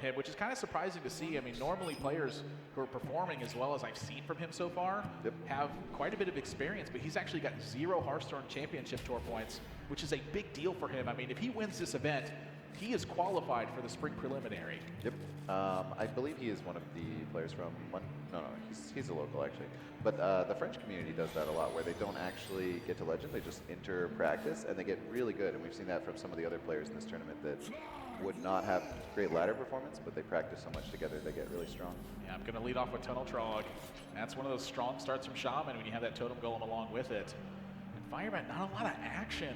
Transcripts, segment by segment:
him, which is kind of surprising to see. I mean, normally players who are performing as well as I've seen from him so far have quite a bit of experience, but he's actually got 0 Hearthstone Championship Tour points, which is a big deal for him. I mean, if he wins this event, he is qualified for the spring preliminary. Yep. I believe he is one of the players from, no, he's a local actually. But the French community does that a lot, where they don't actually get to Legend, they just enter practice, and they get really good. And we've seen that from some of the other players in this tournament that would not have great ladder performance, but they practice so much together, they get really strong. Yeah, I'm going to lead off with Tunnel Trog. That's one of those strong starts from Shaman when you have that Totem Golem along with it. And Firebat, not a lot of action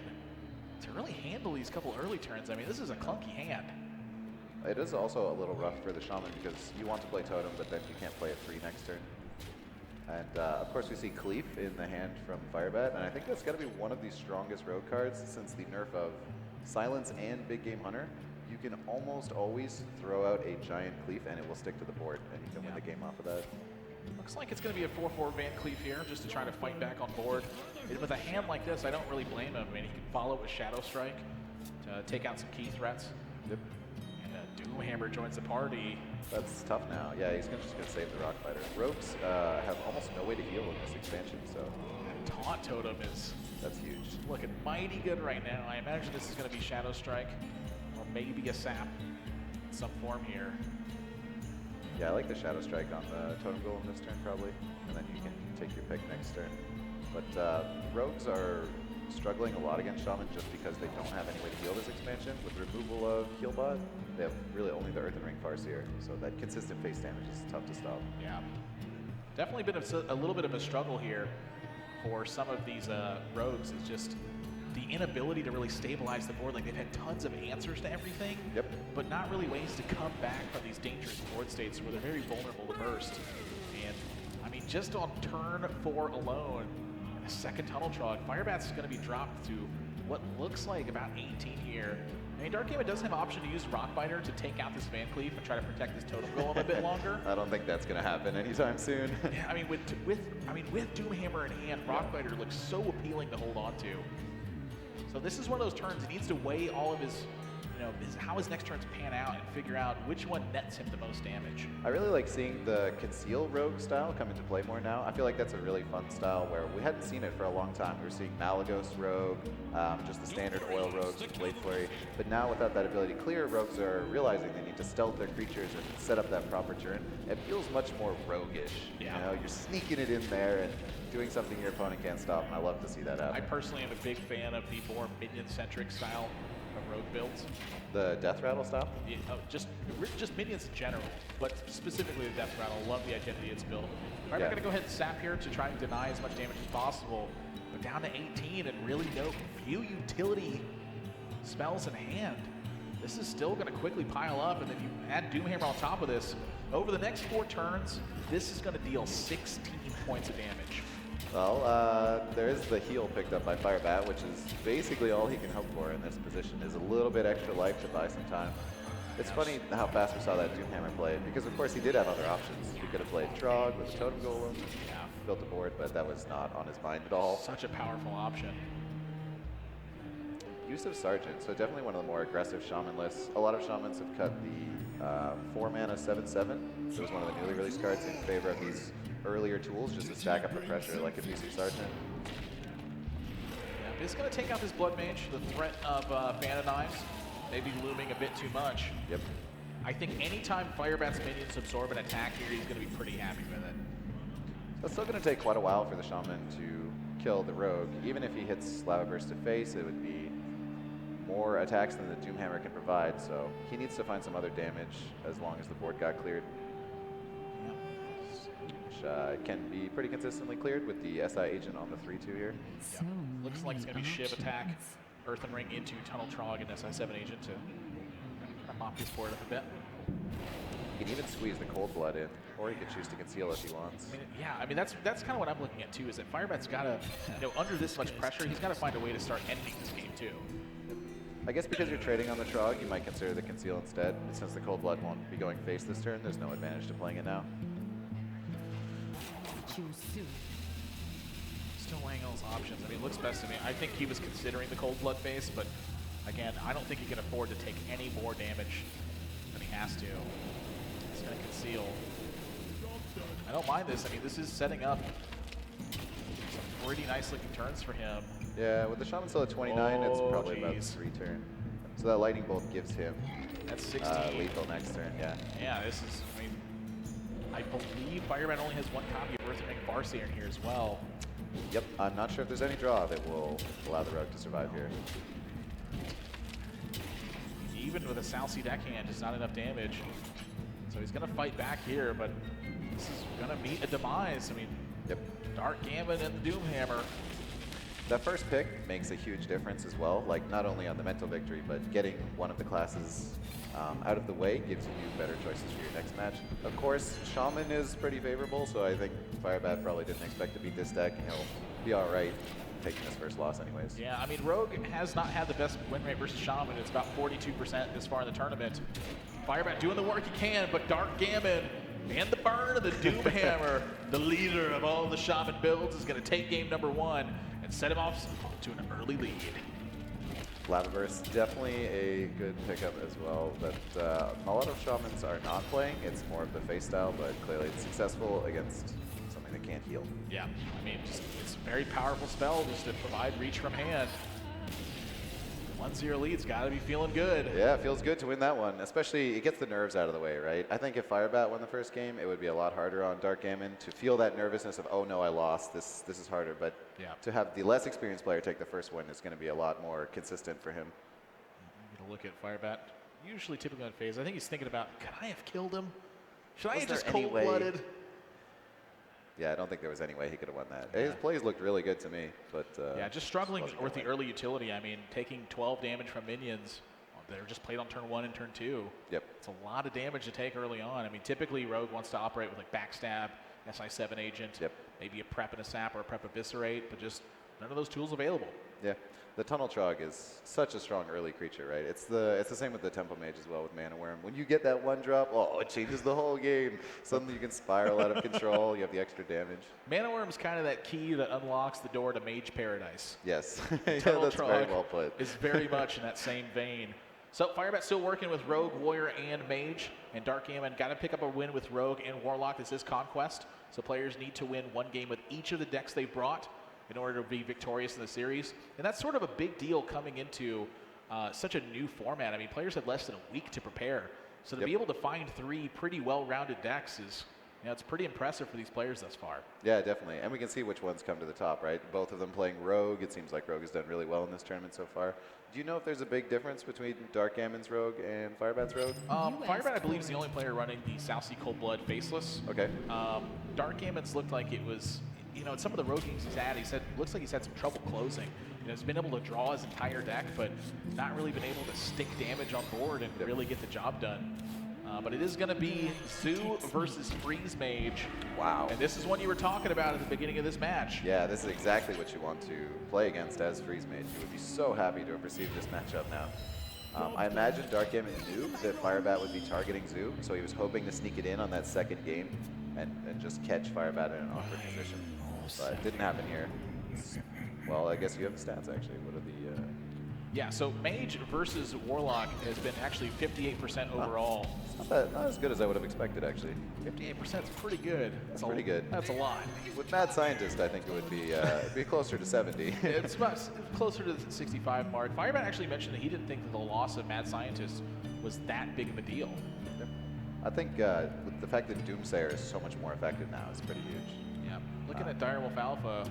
to really handle these couple early turns. I mean, this is a clunky hand. It is also a little rough for the Shaman because you want to play Totem, but then you can't play it free next turn. And of course we see Cleef in the hand from Firebat, and I think that's got to be one of the strongest road cards since the nerf of Silence and Big Game Hunter. You can almost always throw out a giant Cleef and it will stick to the board, and you can win the game off of that. Looks like it's going to be a 4-4 Van Cleef here, just to try to fight back on board. And with a hand like this, I don't really blame him. I mean, he can follow with Shadow Strike to take out some key threats. Yep. And Doomhammer joins the party. That's tough now. Yeah, he's just going to save the Rock Fighter. Rogues have almost no way to heal in this expansion, so... And Taunt Totem is... That's huge. Looking mighty good right now. I imagine this is going to be Shadow Strike, or maybe a Sap in some form here. Yeah, I like the Shadow Strike on the Totem Golem this turn, probably. And then you can take your pick next turn. But Rogues are struggling a lot against Shaman just because they don't have any way to heal this expansion. With removal of Healbot, they have really only the Earthen Ring Farseer, so that consistent face damage is tough to stop. Yeah. Definitely been a little bit of a struggle here for some of these Rogues. It's just the inability to really stabilize the board. Like, they've had tons of answers to everything, but not really ways to come back from these dangerous board states where they're very vulnerable to burst. And, I mean, just on turn 4 alone, and a second Tunnel Trog, Firebat's going to be dropped to what looks like about 18 here. I mean, DarkGamin does have option to use Rockbiter to take out this Van Cleef and try to protect this Totem Golem a bit longer. I don't think that's going to happen anytime soon. Yeah, I mean, with Doomhammer in hand, Rockbiter looks so appealing to hold on to. So this is one of those turns. He needs to weigh all of his, how his next turns pan out and figure out which one nets him the most damage. I really like seeing the Conceal Rogue style come into play more now. I feel like that's a really fun style where we hadn't seen it for a long time. We were seeing Malagos Rogue, just the standard oil rogues with Blade Flurry. But now without that ability to clear, rogues are realizing they need to stealth their creatures and set up that proper turn. It feels much more roguish. Yeah. You know, you're sneaking it in there and doing something your opponent can't stop, and I love to see that happen. I personally am a big fan of the more minion-centric style of rogue builds. The Death Rattle style? Yeah, just minions in general, but specifically the Death Rattle. Love the identity it's built. All right, we're going to go ahead and sap here to try and deny as much damage as possible. But down to 18 and really no few utility spells in hand. This is still going to quickly pile up, and then you add Doomhammer on top of this. Over the next 4 turns, this is going to deal 16 points of damage. Well, there is the heal picked up by Firebat, which is basically all he can hope for in this position, is a little bit extra life to buy some time. It's funny how fast we saw that Doomhammer play, because of course he did have other options. He could have played Trog with a Totem Golem, built a board, but that was not on his mind at all. Such a powerful option. Use of Sergeant, so definitely one of the more aggressive Shaman lists. A lot of Shamans have cut the 4-mana 7/7, so it was one of the newly released cards in favor of these earlier tools just to stack up the pressure, like a Use of Sergeant. Yeah, it's going to take out this Blood Mage. The threat of Fan of Knives maybe looming a bit too much. Yep. I think anytime Firebat's minions absorb an attack here, he's going to be pretty happy with it. So it's still going to take quite a while for the Shaman to kill the Rogue. Even if he hits Lava Burst to face, it would be more attacks than the Doomhammer can provide, so he needs to find some other damage as long as the board got cleared. Which can be pretty consistently cleared with the SI agent on the 3/2 here. Yeah. Looks like it's going to be Shiv attack, Earthen Ring into Tunnel Trog and SI7 agent to mop this board up a bit. He can even squeeze the Cold Blood in, or he could choose to conceal if he wants. I mean that's kind of what I'm looking at too, is that Firebat's got to, under this much pressure, he's got to find a way to start ending this game too. I guess because you're trading on the Trog, you might consider the Conceal instead, but since the Cold Blood won't be going face this turn, there's no advantage to playing it now. Still weighing all his options. I mean, it looks best to me. I think he was considering the Cold Blood face, but again, I don't think he can afford to take any more damage than he has to. He's going to conceal. I don't mind this. I mean, this is setting up some pretty nice looking turns for him. Yeah, with the Shaman still at 29, it's probably about 3 turn. So that Lightning Bolt gives him that's 16. lethal next turn, yeah. Yeah, this is, I mean, I believe Firebat only has 1 copy of Earthquake Farseer in here as well. Yep, I'm not sure if there's any draw that will allow the Rogue to survive here. Even with a Southsea deckhand, just not enough damage. So he's going to fight back here, but this is going to meet a demise. I mean, yep. DarkGamin and the Doomhammer. That first pick makes a huge difference as well, like not only on the mental victory, but getting one of the classes out of the way gives you better choices for your next match. Of course, Shaman is pretty favorable, so I think Firebat probably didn't expect to beat this deck, and he'll be all right taking his first loss anyways. Yeah, I mean, Rogue has not had the best win rate versus Shaman. It's about 42% this far in the tournament. Firebat doing the work he can, but DarkGamin and the burn of the Doomhammer, the leader of all the Shaman builds, is going to take game number 1 and set him off to an early lead. Lavaverse, definitely a good pickup as well, but a lot of Shamans are not playing. It's more of the face style, but clearly it's successful against something that can't heal. Yeah, I mean, just, it's a very powerful spell just to provide reach from hand. 1-0 lead's got to be feeling good. Yeah, it feels good to win that one, especially it gets the nerves out of the way, right? I think if Firebat won the first game, it would be a lot harder on DarkGamin to feel that nervousness of, oh no, I lost, this is harder. But yeah, to have the less experienced player take the first one is going to be a lot more consistent for him. I'm going to look at Firebat, usually typically on phase. I think he's thinking about, could I have killed him? Should I have just cold-blooded? Yeah, I don't think there was any way he could have won that. Yeah. His plays looked really good to me, but yeah, just struggling with the early utility. I mean, taking 12 damage from minions that are just played on turn 1 and turn 2. Yep. It's a lot of damage to take early on. I mean, typically Rogue wants to operate with like backstab, SI7 agent, yep, maybe a prep and a sap or a prep eviscerate, but just none of those tools available. Yeah. The Tunnel Trog is such a strong early creature, right? It's the same with the Temple Mage as well with Mana Worm. When you get that one drop, oh, it changes the whole game. Suddenly you can spiral out of control. You have the extra damage. Mana Worm is kind of that key that unlocks the door to Mage Paradise. Yes, yeah, that's very well put. Is very much in that same vein. So Firebat still working with Rogue, Warrior, and Mage, and DarkGamin got to pick up a win with Rogue and Warlock. This is Conquest, so players need to win 1 game with each of the decks they've brought in order to be victorious in the series. And that's sort of a big deal coming into such a new format. I mean, players had less than a week to prepare. So to be able to find 3 pretty well-rounded decks is, you know, it's pretty impressive for these players thus far. Yeah, definitely. And we can see which ones come to the top, right? Both of them playing Rogue. It seems like Rogue has done really well in this tournament so far. Do you know if there's a big difference between DarkGamin's Rogue and Firebat's Rogue? Firebat, I believe, is the only player running the Southsea Coldblood Faceless. Okay. DarkGamin's looked like it was, you know, in some of the rogue games he's had, he said, looks like he's had some trouble closing. You know, he's been able to draw his entire deck, but not really been able to stick damage on board and really get the job done. But it is going to be Zoo versus Freeze Mage. Wow. And this is one you were talking about at the beginning of this match. Yeah, this is exactly what you want to play against as Freeze Mage. You would be so happy to have received this matchup now. I imagine DarkGamin knew that Firebat would be targeting Zoo, so he was hoping to sneak it in on that second game and just catch Firebat in an awkward position. But it didn't happen here. Well, I guess you have the stats, actually. What are the... Yeah, so Mage versus Warlock has been actually 58% overall. Not as good as I would have expected, actually. 58% is pretty good. That's pretty good. That's a lot. With Mad Scientist, I think it would be it'd be closer to 70. It's about closer to the 65 mark. Firebat actually mentioned that he didn't think that the loss of Mad Scientist was that big of a deal. I think with the fact that Doomsayer is so much more effective now is pretty huge. Yeah, looking at Direwolf Alpha,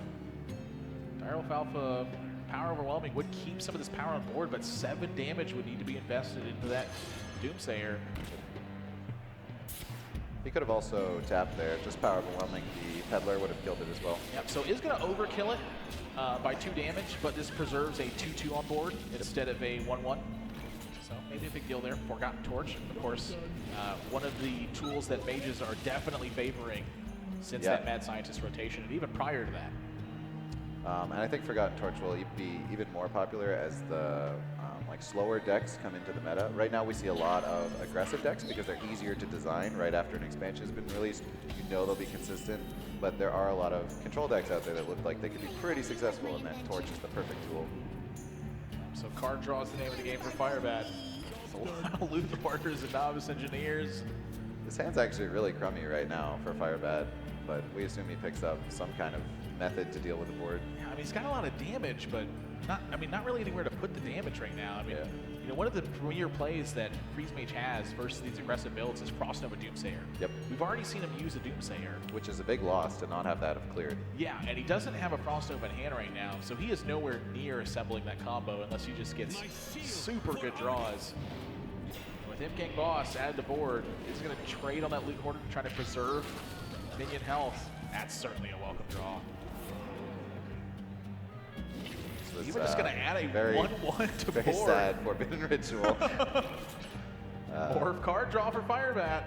power overwhelming would keep some of this power on board, but 7 damage would need to be invested into that Doomsayer. He could have also tapped there, just power overwhelming. The Peddler would have killed it as well. Yep, so is going to overkill it by 2 damage, but this preserves a 2-2 on board instead of a 1-1. So maybe a big deal there. Forgotten Torch, of course, one of the tools that mages are definitely favoring since that Mad Scientist rotation, and even prior to that. And I think Forgotten Torch will be even more popular as the like slower decks come into the meta. Right now we see a lot of aggressive decks because they're easier to design right after an expansion has been released. You know they'll be consistent, but there are a lot of control decks out there that look like they could be pretty successful, and that Torch is the perfect tool. So card draw is the name of the game for Firebat. with a lot of loot orders and novice engineers. His hand's actually really crummy right now for Firebat, but we assume he picks up some kind of method to deal with the board. Yeah, I mean, he's got a lot of damage, but not really anywhere to put the damage right now. I mean, you know, one of the premier plays that Freeze Mage has versus these aggressive builds is Frost Nova Doomsayer. Yep. We've already seen him use a Doomsayer. Which is a big loss to not have that have cleared. Yeah, and he doesn't have a Frost Nova in hand right now, so he is nowhere near assembling that combo unless he just gets super good draws. With him getting boss added to board, he's going to trade on that loot hoarder to try to preserve minion health. That's certainly a welcome draw. So Even just going to add a 1/1 to very board. sad Forbidden Ritual. Or card draw for Firebat.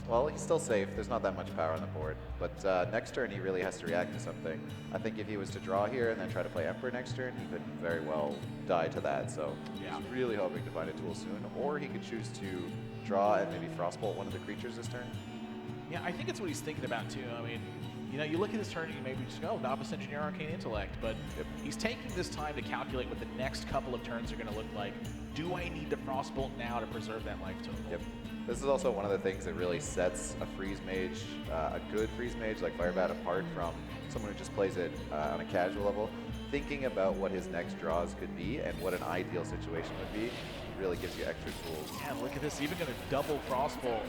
Well, he's still safe. There's not that much power on the board. But next turn, he really has to react to something. I think if he was to draw here and then try to play Emperor next turn, he could very well die to that. So Yeah. he's really hoping to find a tool soon. Or he could choose to draw and maybe Frostbolt one of the creatures this turn. Yeah, I think it's what he's thinking about too. I mean, you know, you look at his turn and you maybe just go, Novice Engineer, Arcane Intellect, but he's taking this time to calculate what the next couple of turns are going to look like. Do I need to Frostbolt now to preserve that life total? Yep. This is also one of the things that really sets a Freeze Mage, a good Freeze Mage like Firebat, apart from someone who just plays it on a casual level. Thinking about what his next draws could be and what an ideal situation would be really gives you extra tools. Yeah, look at this, even going to double Frostbolt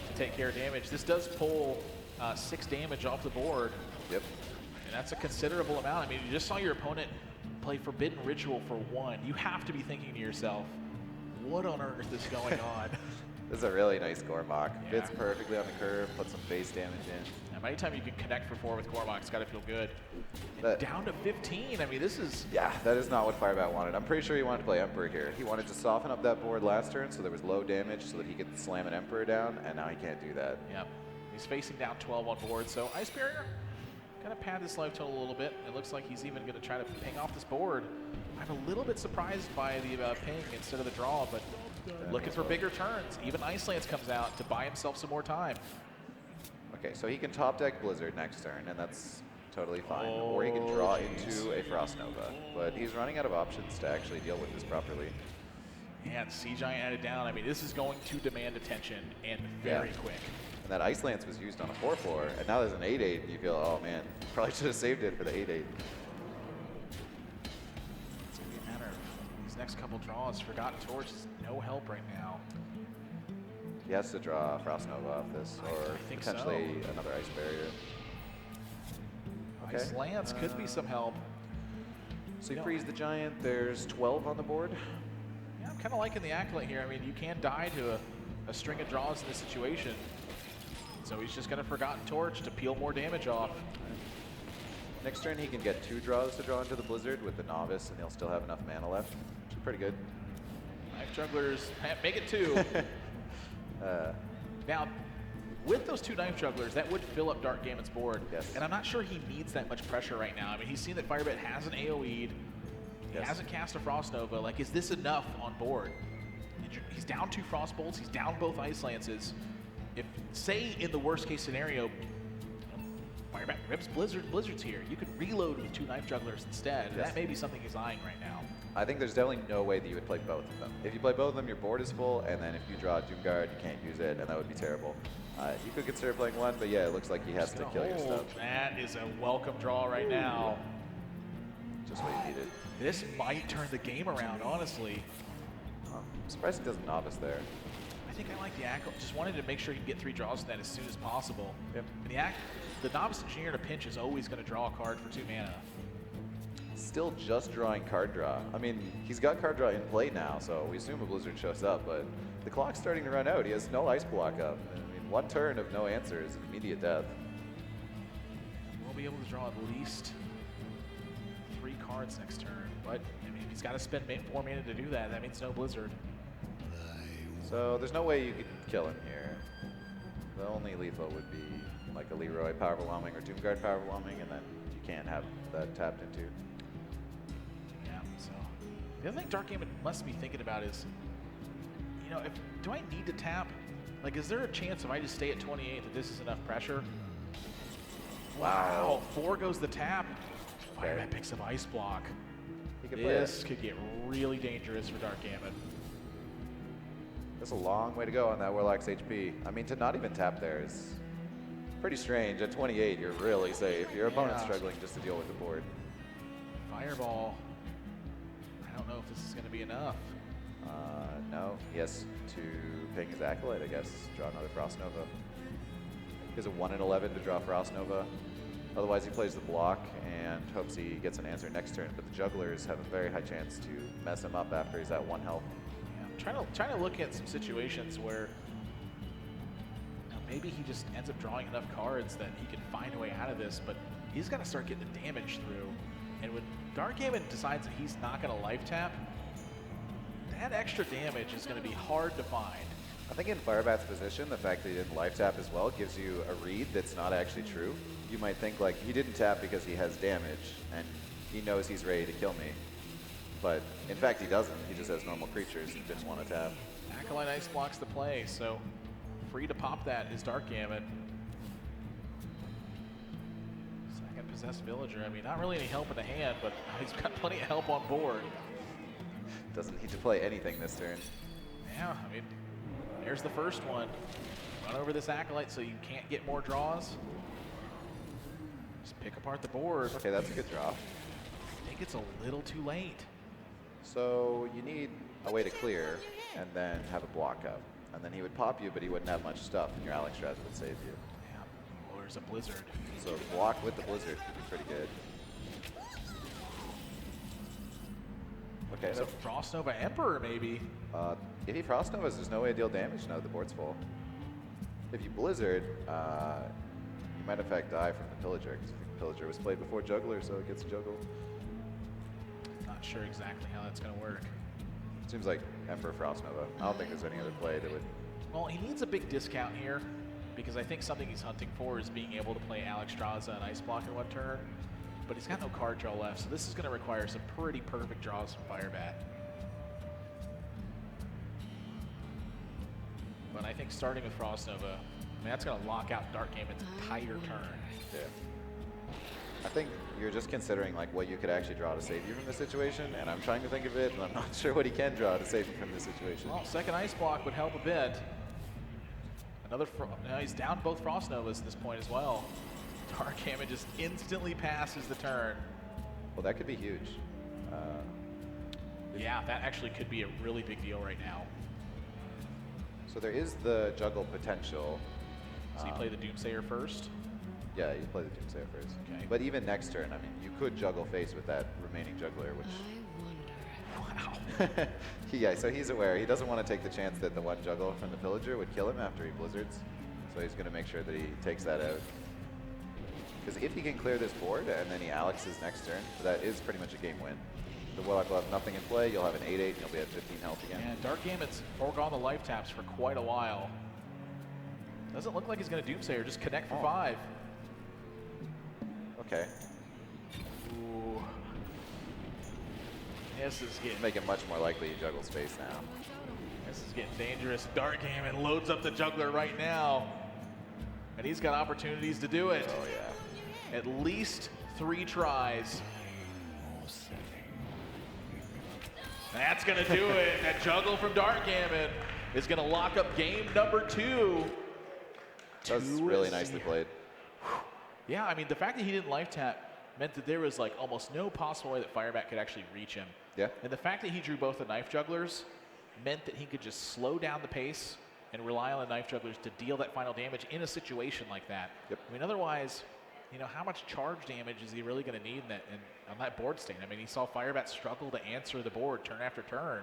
to take care of damage. This does pull 6 damage off the board. Yep. And that's a considerable amount. I mean, you just saw your opponent play Forbidden Ritual for 1. You have to be thinking to yourself, what on earth is going on? This is a really nice Gormok. Yeah. Fits perfectly on the curve, put some base damage in. Now, anytime you can connect for 4 with Gormok, it's got to feel good. And But- down to 15. I mean, this is... Yeah, that is not what Firebat wanted. I'm pretty sure he wanted to play Emperor here. He wanted to soften up that board last turn so there was low damage so that he could slam an Emperor down, and now he can't do that. Yep. He's facing down 12 on board, so Ice Barrier gonna pad this life total a little bit. It looks like he's even gonna try to ping off this board. I'm a little bit surprised by the ping instead of the draw, but looking for bigger turns. Even Ice Lance comes out to buy himself some more time. Okay, so he can top deck Blizzard next turn, and that's totally fine. Or he can draw into a Frost Nova, but he's running out of options to actually deal with this properly. And Sea Giant added down. I mean, this is going to demand attention and very quick. And that Ice Lance was used on a 4/4, and now there's an 8/8, and you feel, oh man, probably should have saved it for the 8/8. It's gonna be a matter of these next couple draws. Forgotten Torch is no help right now. He has to draw Frost Nova off this, or I think potentially another Ice Barrier. Ice Lance could be some help. So you freeze the Giant, there's 12 on the board. Yeah, I'm kind of liking the Acolyte here. I mean, you can die to a string of draws in this situation. So he's just going to Forgotten Torch to peel more damage off. Next turn he can get 2 draws to draw into the Blizzard with the Novice, and he'll still have enough mana left, which is pretty good. Knife Jugglers, make it 2. Now, with those 2 Knife Jugglers, that would fill up DarkGamin's board. Yes. And I'm not sure he needs that much pressure right now. I mean, he's seen that Firebat has an AoE'd. He hasn't cast a Frost Nova. Like, is this enough on board? He's down 2 Frost Bolts. He's down both Ice Lances. If, say, in the worst case scenario, Firebat rips Blizzard's here, you could reload with 2 Knife Jugglers instead. Yes. That may be something he's eyeing right now. I think there's definitely no way that you would play both of them. If you play both of them, your board is full, and then if you draw a Doomguard, you can't use it, and that would be terrible. You could consider playing one, but yeah, it looks like he has to kill your stuff. That is a welcome draw right now. Just what you needed. This might turn the game around, honestly. I'm surprised he doesn't Novice there. I think I like the Acolyte. Just wanted to make sure he can get 3 draws from that as soon as possible. Yep. And the Novice Engineer in a pinch is always going to draw a card for 2 mana. Still just drawing card draw. I mean, he's got card draw in play now, so we assume a Blizzard shows up, but the clock's starting to run out. He has no Ice Block up. I mean, 1 turn of no answer is immediate death. We'll be able to draw at least 3 cards next turn, but I mean, he's got to spend 4 mana to do that. That means no Blizzard. So there's no way you could kill him here. The only lethal would be like a Leroy Powerwhelming or Doomguard Powerwhelming, and then you can't have that tapped into. Yeah, so the other thing DarkGamin must be thinking about is, you know, do I need to tap? Like, is there a chance if I just stay at 28 that this is enough pressure? Wow, 4 goes the tap. Firebat picks up Ice Block. He could play This could get really dangerous for DarkGamin. There's a long way to go on that Warlock's HP. I mean, to not even tap there is pretty strange. At 28, you're really safe. Your opponent's struggling just to deal with the board. Fireball. I don't know if this is going to be enough. No, he has to ping his Acolyte, I guess. Draw another Frost Nova. He has a 1 in 11 to draw Frost Nova. Otherwise, he plays the block and hopes he gets an answer next turn. But the jugglers have a very high chance to mess him up after he's at 1 health. Yeah, I'm trying to look at some situations where maybe he just ends up drawing enough cards that he can find a way out of this, but he's got to start getting the damage through. And when DarkGamin decides that he's not going to life tap, that extra damage is going to be hard to find. I think in Firebat's position, the fact that he didn't life tap as well gives you a read that's not actually true. You might think like he didn't tap because he has damage and he knows he's ready to kill me. But in fact, he doesn't. He just has normal creatures and didn't want to tap. Acolyte Ice blocks the play, so free to pop that is DarkGamin. Second possessed villager. I mean, not really any help in the hand, but he's got plenty of help on board. Doesn't need to play anything this turn. Yeah, I mean, there's the first one. Run over this Acolyte so you can't get more draws. Just pick apart the board. Okay, that's a good draw. I think it's a little too late. So you need a way to clear and then have a block up. And then he would pop you, but he wouldn't have much stuff, and your Alex Straz would save you. Yeah, well, there's a Blizzard. So block with the Blizzard could be pretty good. Okay, So Frost Nova Emperor, maybe. If he Frost Novas, there's no way to deal damage now that the board's full. If you Blizzard, you might in fact die from the Pillager, because the Pillager was played before Juggler, so it gets juggled. Not sure exactly how that's going to work. Seems like Emperor Frost Nova. I don't think there's any other play that would... Well, he needs a big discount here, because I think something he's hunting for is being able to play Alex Straza and Ice Block in one turn. But he's got no card draw left, so this is going to require some pretty perfect draws from Firebat. But I think starting with Frost Nova, I mean, that's going to lock out DarkGamin's entire turn. Yeah. I think you're just considering like what you could actually draw to save you from the situation, and I'm trying to think of it, and I'm not sure what he can draw to save him from this situation. Well, second Ice Block would help a bit. Now he's down both Frost Novas at this point as well. DarkGamin just instantly passes the turn. Well, that could be huge. Yeah, that actually could be a really big deal right now. So there is the juggle potential. So you play the Doomsayer first? Yeah, you play the Doomsayer first. Okay. But even next turn, I mean, you could juggle face with that remaining juggler, which... Wow. Yeah, so he's aware. He doesn't want to take the chance that the one juggle from the Pillager would kill him after he Blizzards. So he's going to make sure that he takes that out. Because if he can clear this board and then he Alex's next turn, that is pretty much a game win. The Warlock will have nothing in play, you'll have an 8-8, and you'll be at 15 health again. And DarkGamin's foregone the life taps for quite a while. Doesn't look like he's going to Doomsayer, just connect for 5. Okay. Ooh. This is getting... Make it much more likely he juggles face now. This is getting dangerous. DarkGamin loads up the juggler right now. And he's got opportunities to do it. Oh, yeah. At least 3 tries. That's going to do it. That juggle from DarkGamin is going to lock up game number 2. That's really nicely played. Yeah, I mean, the fact that he didn't life tap meant that there was like almost no possible way that Firebat could actually reach him. Yeah. And the fact that he drew both the knife jugglers meant that he could just slow down the pace and rely on the knife jugglers to deal that final damage in a situation like that. Yep. I mean, otherwise, you know, how much charge damage is he really going to need on that board state? I mean, he saw Firebat struggle to answer the board turn after turn,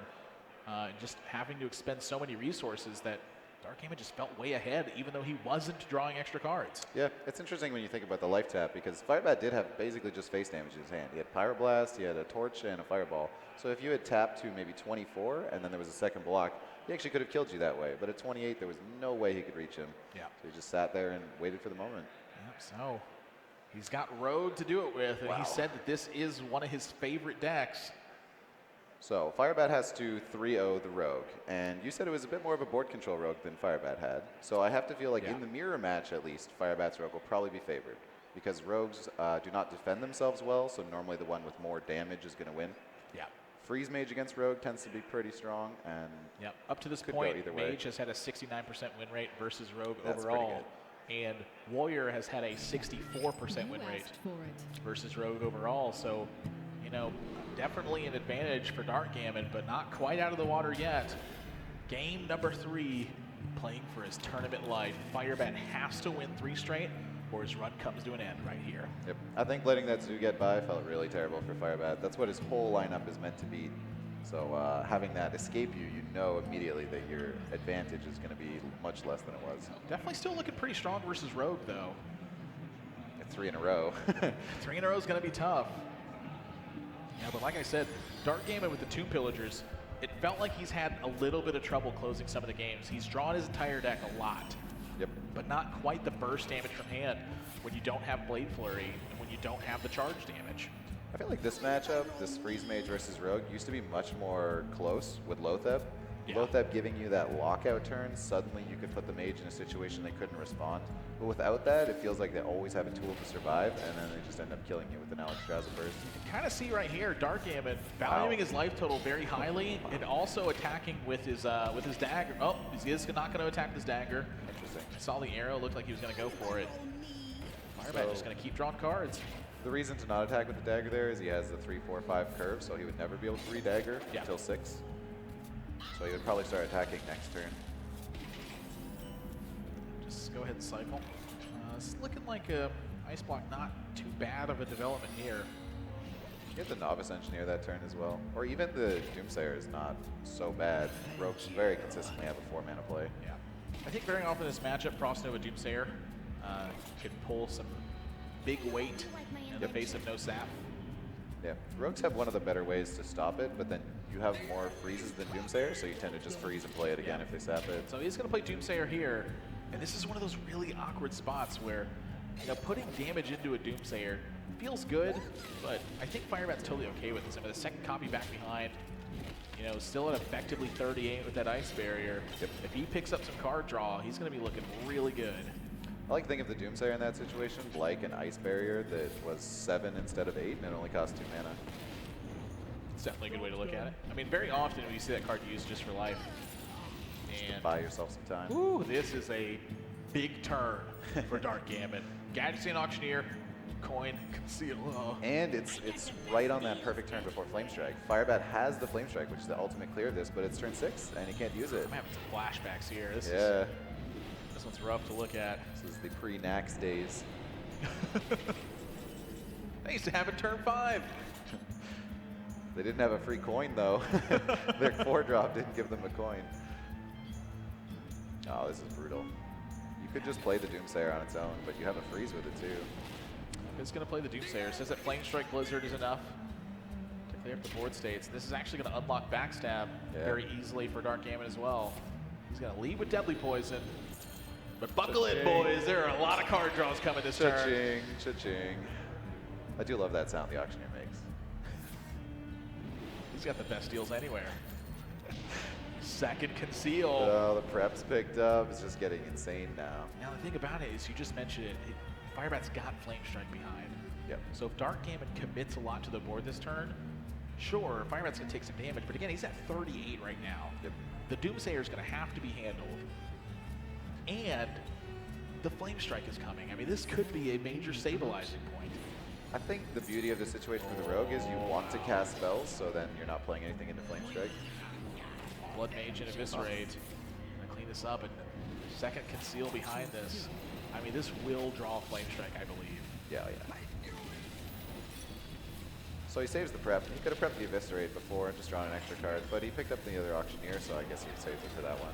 and just having to expend so many resources that DarkGamin just felt way ahead, even though he wasn't drawing extra cards. Yeah, it's interesting when you think about the life tap, because Firebat did have basically just face damage in his hand. He had Pyroblast, he had a Torch, and a Fireball. So if you had tapped to maybe 24, and then there was a second block, he actually could have killed you that way. But at 28, there was no way he could reach him. Yeah. So he just sat there and waited for the moment. Yep, so he's got Road to do it with, and Wow. he said that this is one of his favorite decks. So Firebat has to 3-0 the Rogue, and you said it was a bit more of a board control Rogue than Firebat had. So I have to feel like in the mirror match, at least, Firebat's Rogue will probably be favored, because Rogues do not defend themselves well, so normally the one with more damage is going to win. Yeah. Freeze Mage against Rogue tends to be pretty strong, and yep. Up to this could point, go either way. Mage has had a 69% win rate versus Rogue That's overall, and Warrior has had a 64% win rate versus Rogue overall. So, you know, definitely an advantage for DarkGamin, but not quite out of the water yet. Game number 3, playing for his tournament life. Firebat has to win 3 straight, or his run comes to an end right here. Yep. I think letting that Zoo get by felt really terrible for Firebat. That's what his whole lineup is meant to be. So having that escape you, you know immediately that your advantage is going to be much less than it was. Definitely still looking pretty strong versus Rogue, though. 3 in a row. 3 in a row is going to be tough. Yeah, but like I said, DarkGamin with the Tomb Pillagers, it felt like he's had a little bit of trouble closing some of the games. He's drawn his entire deck a lot. Yep. But not quite the burst damage from hand when you don't have Blade Flurry and when you don't have the charge damage. I feel like this matchup, this Freeze Mage versus Rogue, used to be much more close with Lotheb. Yeah. Lotheb giving you that lockout turn, suddenly you could put the Mage in a situation they couldn't respond. But without that, it feels like they always have a tool to survive, and then they just end up killing you with an Alexstrasza burst. You can kind of see right here, DarkGamin valuing his life total very highly and also attacking with his dagger. Oh, he is not going to attack with his dagger. Interesting. I saw the arrow, looked like he was going to go for it. Firebat just going to keep drawing cards. The reason to not attack with the dagger there is he has the 3, 4, 5 curve, so he would never be able to re-dagger until 6. So he would probably start attacking next turn. Just go ahead and cycle. It's looking like a Ice Block not too bad of a development here. Get the Novice Engineer that turn as well. Or even the Doomsayer is not so bad. Rogues very consistently have a 4-mana play. Yeah. I think very often this matchup, Frost Nova Doomsayer could pull some big weight in the face of no sap. Yeah, Rogues have one of the better ways to stop it, but then you have more freezes than Doomsayer, so you tend to just freeze and play it again if they sap it. So he's going to play Doomsayer here, and this is one of those really awkward spots where, you know, putting damage into a Doomsayer feels good, but I think Firebat's totally okay with this. I mean, the second copy back behind, you know, still at effectively 38 with that Ice Barrier. Yep. If he picks up some card draw, he's going to be looking really good. I like to think of the Doomsayer in that situation like an Ice Barrier that was 7 instead of 8, and it only cost 2 mana. It's definitely a good way to look at it. I mean, very often when you see that card used just for life. And Buy yourself some time. ooh, this is a big turn for DarkGamin. Gadgetzan Auctioneer, coin, conceal. Oh. And it's right on that perfect turn before Flame Strike. Firebat has the Flame Strike, which is the ultimate clear of this, but it's turn 6, and he can't use it. I'm having some flashbacks here. This one's rough to look at. This is the pre-Nax days. I used to have it turn 5. They didn't have a free coin, though. Their 4-drop didn't give them a coin. Oh, this is brutal. You could just play the Doomsayer on its own, but you have a freeze with it, too. It's going to play the Doomsayer. Says that Flame Strike Blizzard is enough to clear up the board states. This is actually going to unlock Backstab very easily for DarkGamin as well. He's going to lead with Deadly Poison. But buckle in, boys. There are a lot of card draws coming this turn. Cha-ching, cha-ching. I do love that sound the Auctioneer makes. He's got the best deals anywhere. Second Conceal. Oh, the prep's picked up. It's just getting insane now. Now, the thing about it is you just mentioned it. Firebat's got Flame Strike behind. Yep. So if DarkGamin commits a lot to the board this turn, sure, Firebat's going to take some damage. But again, he's at 38 right now. Yep. The Doomsayer is going to have to be handled. And the Flame Strike is coming. I mean, this could be a major stabilizing point. I think the beauty of the situation for the Rogue is you want to cast spells, so then you're not playing anything into Flame Strike. Blood Mage and Eviscerate. Gonna clean this up, and second Conceal behind this. I mean, this will draw Flame Strike, I believe. Yeah. So he saves the prep. He could have prepped the Eviscerate before and just drawn an extra card, but he picked up the other Auctioneer, so I guess he saved it for that one.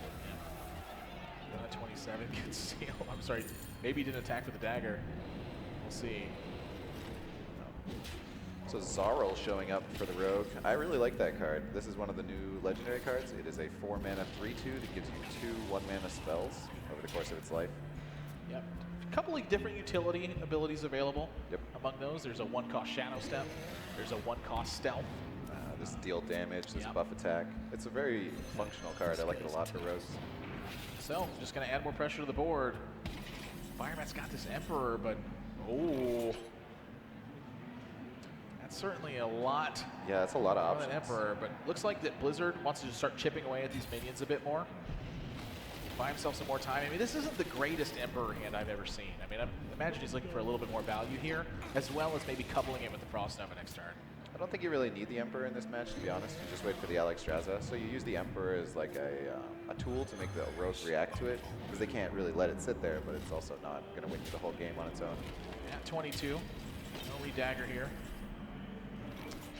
27 Conceal. I'm sorry, maybe he didn't attack with the dagger. We'll see. So Zarl showing up for the Rogue. I really like that card. This is one of the new legendary cards. It is a 4-mana 3/2 that gives you 2 1-mana spells over the course of its life. Yep. A couple of different utility abilities available. Yep. Among those, there's a 1-cost Shadow Step. There's a 1-cost Stealth. This deal damage, this buff attack. It's a very functional card. I like it a lot for Rogues. So, just going to add more pressure to the board. Firebat's got this Emperor, but oh. That's certainly a lot. Yeah, that's a lot of For options. an Emperor, but looks like that Blizzard wants to just start chipping away at these minions a bit more. Buy himself some more time. I mean, this isn't the greatest Emperor hand I've ever seen. I mean, I imagine he's looking for a little bit more value here, as well as maybe coupling it with the Frost Nova next turn. I don't think you really need the Emperor in this match, to be honest. You just wait for the Alexstrasza. So you use the Emperor as like a tool to make the rogues react to it, because they can't really let it sit there, but it's also not going to win you the whole game on its own. At 22, no re-dagger here.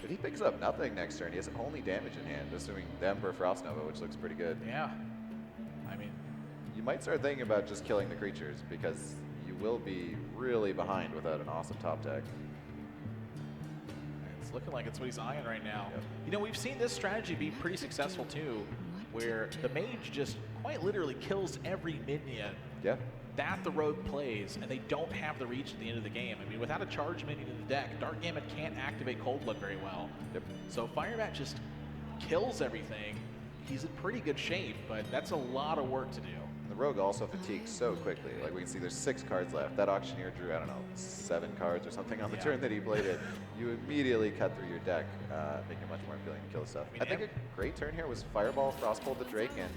But he picks up nothing next turn. He has only damage in hand, assuming the Emperor Frost Nova, which looks pretty good. Yeah. I mean, you might start thinking about just killing the creatures, because you will be really behind without an awesome top deck. it's looking like it's what he's eyeing right now. Yep. You know, we've seen this strategy be pretty successful too, where the mage just quite literally kills every minion that the rogue plays, and they don't have the reach at the end of the game. I mean, without a charge minion in the deck, DarkGamin can't activate Cold Blood very well. So Firebat just kills everything. He's in pretty good shape, but that's a lot of work to do. And the rogue also fatigues so quickly. Like we can see there's 6 cards left. That auctioneer drew, I don't know, 7 cards or something on the turn that he played it. You immediately cut through your deck, making it much more appealing to kill the stuff. I think a great turn here was Fireball, Frostbolt the Drake, and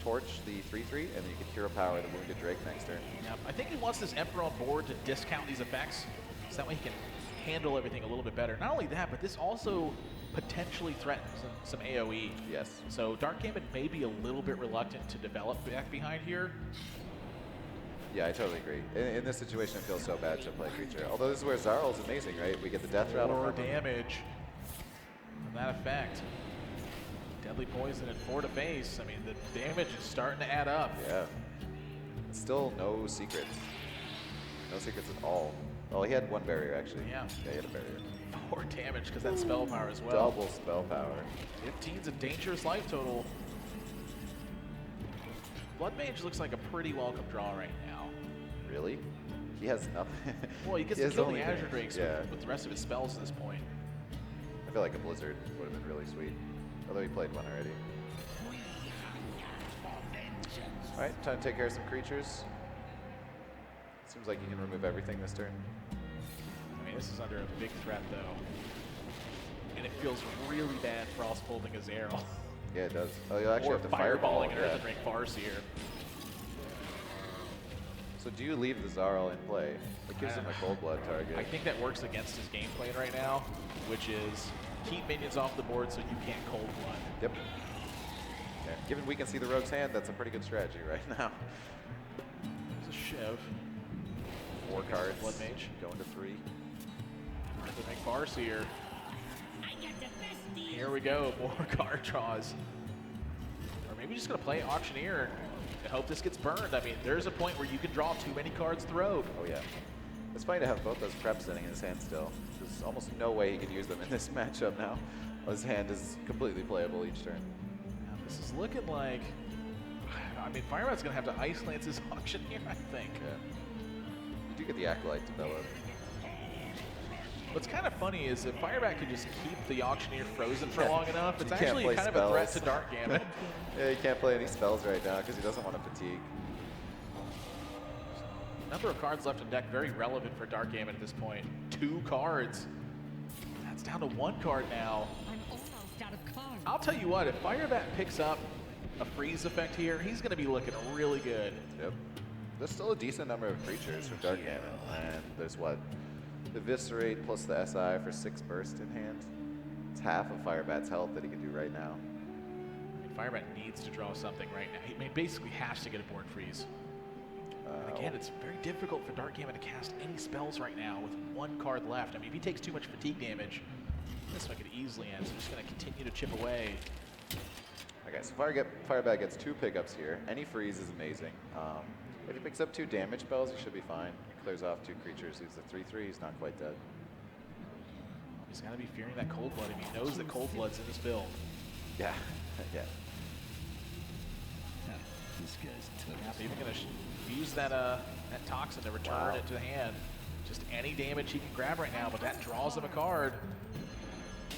Torch the 3/3, and then you can Hero Power the Wounded Drake next turn. Yep. I think he wants this Emperor on board to discount these effects, so that way he can handle everything a little bit better. Not only that, but this also potentially threatens some AoE. Yes. So DarkGamin may be a little bit reluctant to develop back behind here. Yeah, I totally agree. In this situation, it feels so bad to play creature. Although this is where Zarl's amazing, right? We get the Death Rattle. More damage from that effect. Deadly Poison and 4 to face. I mean, the damage is starting to add up. Yeah. Still no secrets. No secrets at all. Oh, he had 1 barrier, actually. Yeah. Yeah, he had a barrier. 4 damage because that spell power as well. Double spell power. 15's a dangerous life total. Blood Mage looks like a pretty welcome draw right now. Really? He has nothing. Well, he gets to kill the Azure Drakes with the rest of his spells at this point. I feel like a Blizzard would have been really sweet. Although he played one already. Alright, time to take care of some creatures. Seems like you can remove everything this turn. I mean, this is under a big threat, though. And it feels really bad Frostbolting his arrow. Yeah, it does. Oh, you'll actually have to fireball an Earthen Ring Farseer. So do you leave the Zarl in play? It gives him a Cold Blood target. I think that works against his game plan right now, which is keep minions off the board so you can't Cold Blood. Yep. Yeah. Given we can see the rogue's hand, that's a pretty good strategy right now. There's a Shiv. 4 cards. Blood Mage. Going to 3. Earthen Ring Farseer. Here we go, more card draws. Or maybe just gonna play Auctioneer and hope this gets burned. I mean, there's a point where you can draw too many cards to the rogue. Oh yeah. It's funny to have both those preps sitting in his hand still. There's almost no way he can use them in this matchup now. His hand is completely playable each turn. Now, this is looking like, I mean, Firebat's gonna have to Ice Lance his Auctioneer, I think. Yeah. You do get the Acolyte developed. What's kind of funny is if Firebat could just keep the Auctioneer frozen for long enough, it's He actually can't kind play of a threat to spells. DarkGamin. Yeah, he can't play any spells right now because he doesn't want to fatigue. Number of cards left in deck, very relevant for DarkGamin at this point. 2 cards. That's down to 1 card now. I'm almost out of cards. I'll tell you what, if Firebat picks up a freeze effect here, he's going to be looking really good. Yep. There's still a decent number of creatures for DarkGamin, and there's what? Eviscerate plus the SI for 6 burst in hand. It's half of Firebat's health that he can do right now. I mean, Firebat needs to draw something right now. He basically has to get a board freeze. And again, it's very difficult for DarkGamin to cast any spells right now with 1 card left. I mean, if he takes too much fatigue damage, this one could easily end. So just going to continue to chip away. Okay, so Firebat gets 2 pickups here. Any freeze is amazing. If he picks up 2 damage spells, he should be fine. He clears off 2 creatures. He's a 3/3. He's not quite dead. He's got to be fearing that Cold Blood. I mean, he knows that Cold Blood's in his build. Yeah, yeah. This guy's tough. Yeah, even going to use that Toxin to return it to the hand. Just any damage he can grab right now, but that draws him a card.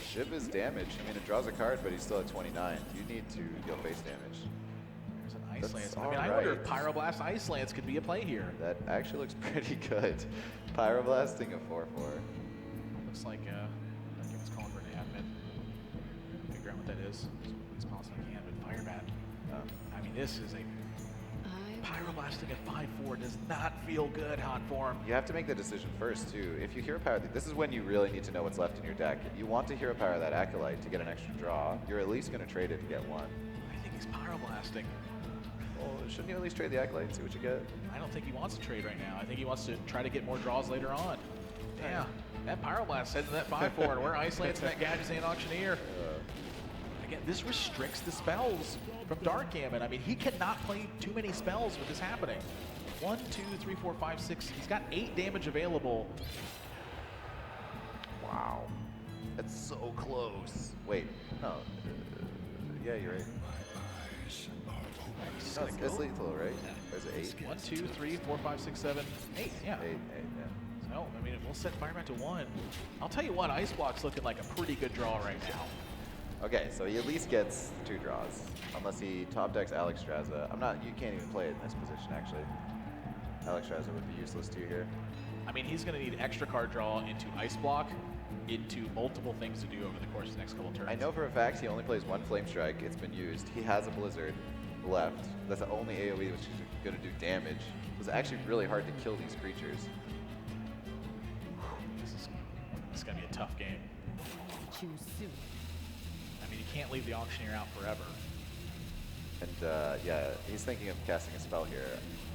Shiv is damage. I mean, it draws a card, but he's still at 29. You need to deal face damage. There's an Ice That's Lance. I mean, I wonder if alright. Pyroblast Ice Lance could be a play here. That actually looks pretty good. Pyroblasting a 4/4. Looks like is. As possible I can, but Firebat. I mean, this is a Pyroblasting at 5-4 does not feel good, hot form. You have to make the decision first, too. If you hero power, this is when you really need to know what's left in your deck. If you want to hero power that Acolyte to get an extra draw, you're at least going to trade it to get one. I think he's Pyroblasting. Well, shouldn't you at least trade the Acolyte and see what you get? I don't think he wants to trade right now. I think he wants to try to get more draws later on. Yeah, that Pyroblast heads to that 5-4, and we're Iceland's that Gadgetzan Auctioneer. Again, this restricts the spells from DarkGamin. I mean, he cannot play too many spells with this happening. 1, 2, 3, 4, 5, 6. He's got 8 damage available. Wow. That's so close. Wait, no. Yeah, you're right. No, it's lethal, right? Or is it 8? 1, 2, 3, 4, 5, 6, 7, 8. Yeah. 8, yeah. So, I mean, we'll set Firebat to 1. I'll tell you what, Ice Block's looking like a pretty good draw right now. Okay, so he at least gets 2 draws, unless he top decks Alexstrasza. You can't even play it in this position, actually. Alexstrasza would be useless to you here. I mean, he's going to need extra card draw into Ice Block, into multiple things to do over the course of the next couple turns. I know for a fact he only plays 1 Flame Strike. It's been used. He has a Blizzard left. That's the only AoE which is going to do damage. It's actually really hard to kill these creatures. This is going to be a tough game. Choose soon. I mean, you can't leave the Auctioneer out forever. And yeah, he's thinking of casting a spell here,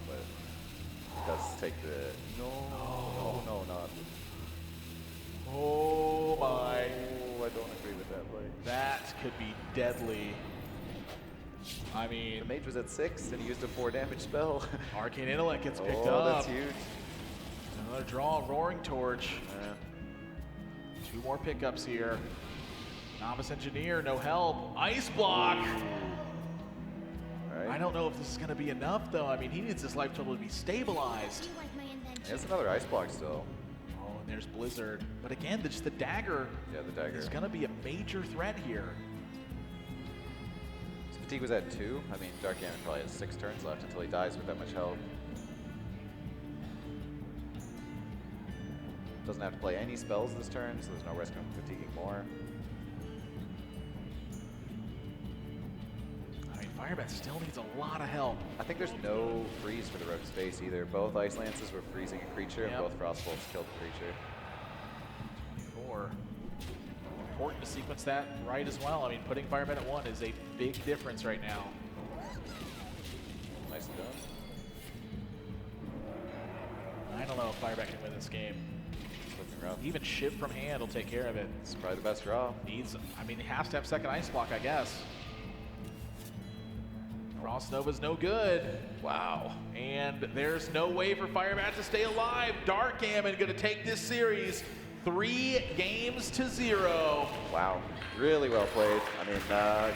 but it does take the... No, not. Oh my. Oh, I don't agree with that play. That could be deadly. I mean... The mage was at 6 and he used a 4 damage spell. Arcane Intellect gets picked Oh, up. that's huge. Another draw, Roaring Torch. 2 more pickups here. Novice Engineer, no help. Ice Block! Right. I don't know if this is going to be enough, though. I mean, he needs his life total to be stabilized. There's another Ice Block still. Oh, and there's Blizzard. But again, just the dagger, Yeah, the dagger. is going to be a major threat here. So Fatigue was at 2. I mean, DarkGamin probably has 6 turns left until he dies with that much health. Doesn't have to play any spells this turn, so there's no risk of fatiguing more. I mean, Firebat still needs a lot of help. I think there's no freeze for the Rogue Space either. Both Ice Lances were freezing a creature, and both Frostbolts killed the creature. 24. Important to sequence that right as well. I mean, putting Firebat at 1 is a big difference right now. Nicely done. I don't know if Firebat can win this game. Looking rough. Even Shiv from hand will take care of it. It's probably the best draw. I mean, he has to have second Ice Block, I guess. Frost Nova's no good. Wow. And there's no way for Firebat to stay alive. DarkGamin going to take this series 3 games to 0. Wow. Really well played. I mean, yeah.